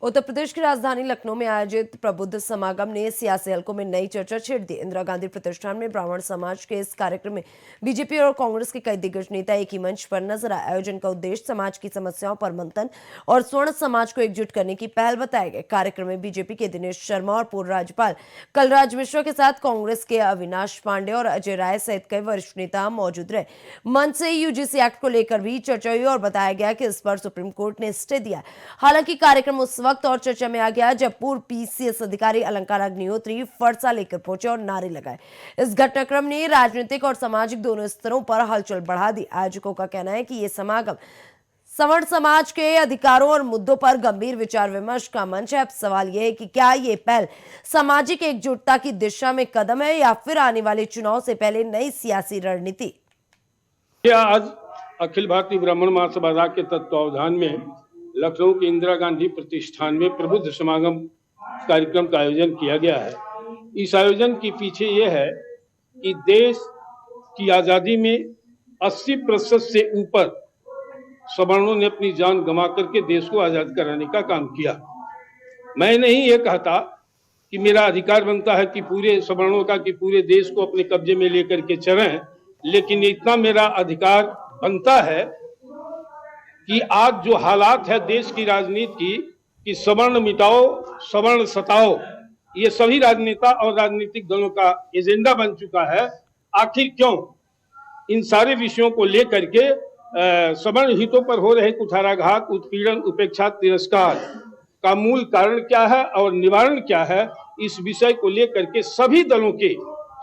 उत्तर प्रदेश की राजधानी लखनऊ में आयोजित प्रबुद्ध समागम ने सियासी हलकों में नई चर्चा छेड़ दी। इंदिरा गांधी प्रतिष्ठान में ब्राह्मण समाज के इस कार्यक्रम में बीजेपी और कांग्रेस के कई दिग्गज नेता एक ही मंच पर नजर आए। आयोजन का उद्देश्य समाज की समस्याओं पर मंथन और स्वर्ण समाज को एकजुट करने की पहल बताए गए। कार्यक्रम में बीजेपी के दिनेश शर्मा और पूर्व राज्यपाल कलराज मिश्रा के साथ कांग्रेस के अविनाश पांडे और अजय राय सहित कई वरिष्ठ नेता मौजूद रहे। मंच से यूजीसी एक्ट को लेकर भी चर्चा हुई और बताया गया कि इस पर सुप्रीम कोर्ट ने स्टे दिया। हालांकि कार्यक्रम उस वक्त और चर्चा में आ गया जब पूर्व पीसीएस अधिकारी अलंकार अग्निहोत्री फरसा लेकर पहुंचे और नारे लगाए। इस घटनाक्रम ने राजनीतिक और सामाजिक दोनों स्तरों पर हलचल बढ़ा दी। आयोजकों का कहना है कि यह समागम सवर्ण समाज के अधिकारों और मुद्दों पर गंभीर विचार विमर्श का मंच है। अब सवाल यह है कि क्या ये पहल सामाजिक एकजुटता की दिशा में कदम है या फिर आने वाले चुनाव से पहले नई सियासी रणनीति। आज अखिल भारतीय ब्राह्मण महासभा के तत्वावधान में लखनऊ के इंदिरा गांधी प्रतिष्ठान में प्रबुद्ध समागम कार्यक्रम का आयोजन किया गया है। इस आयोजन के पीछे यह है कि देश की आजादी में 80% से ऊपर सवर्णों ने अपनी जान गंवा करके देश को आजाद कराने का काम किया। मैं नहीं ये कहता कि मेरा अधिकार बनता है कि पूरे सवर्णों का कि पूरे देश को अपने कब्जे में लेकर के चलें, लेकिन इतना मेरा अधिकार बनता है कि आज जो हालात है देश की राजनीति की कि सवर्ण मिटाओ सवर्ण सताओ, ये सभी राजनेता और राजनीतिक दलों का एजेंडा बन चुका है। आखिर क्यों इन सारे विषयों को लेकर के सवर्ण हितों पर हो रहे कुठाराघात, उत्पीड़न, उपेक्षा, तिरस्कार का मूल कारण क्या है और निवारण क्या है, इस विषय को लेकर के सभी दलों के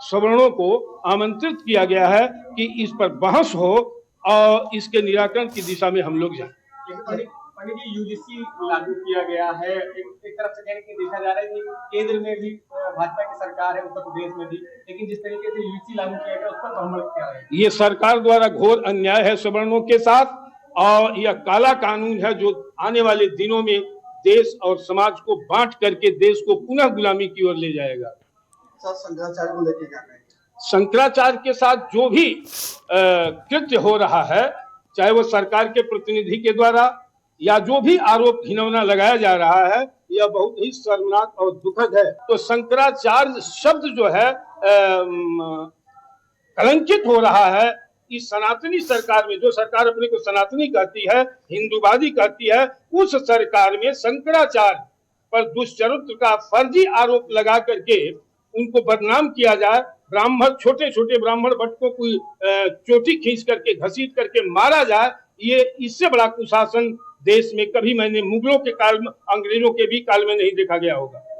सवर्णों को आमंत्रित किया गया है कि इस पर बहस हो और इसके निराकरण की दिशा में हम लोग जाएं। पंडित जी, यूजीसी लागू किया गया है। एक तरफ से कहने की देखा जा रहा है कि केंद्र में भी भाजपा की सरकार है, उत्तर प्रदेश में भी, लेकिन जिस तरीके से यूजीसी लागू किया गया उस पर बहुमत क्या है? ये सरकार द्वारा घोर अन्याय है सवर्णों के साथ और यह काला कानून है जो आने वाले दिनों में देश और समाज को बांट करके देश को पुनः गुलामी की ओर ले जाएगा। शंकराचार्य को लेकर क्या कहेंगे? शंकराचार्य के साथ जो भी कृत्य हो रहा है, चाहे वो सरकार के प्रतिनिधि के द्वारा या जो भी आरोप घिनौना लगाया जा रहा है, यह बहुत ही शर्मनाक और दुखद है। तो शंकराचार्य शब्द जो है कलंकित हो रहा है इस सनातनी सरकार में। जो सरकार अपने को सनातनी कहती है, हिंदूवादी कहती है, उस सरकार में शंकराचार्य पर दुष्चरित्र का फर्जी आरोप लगा करके उनको बदनाम किया जाए, ब्राह्मण छोटे छोटे ब्राह्मण भट्ट को कोई चोटी खींच करके घसीट करके मारा जाए, ये इससे बड़ा कुशासन देश में कभी मैंने मुगलों के काल में, अंग्रेजों के भी काल में नहीं देखा गया होगा।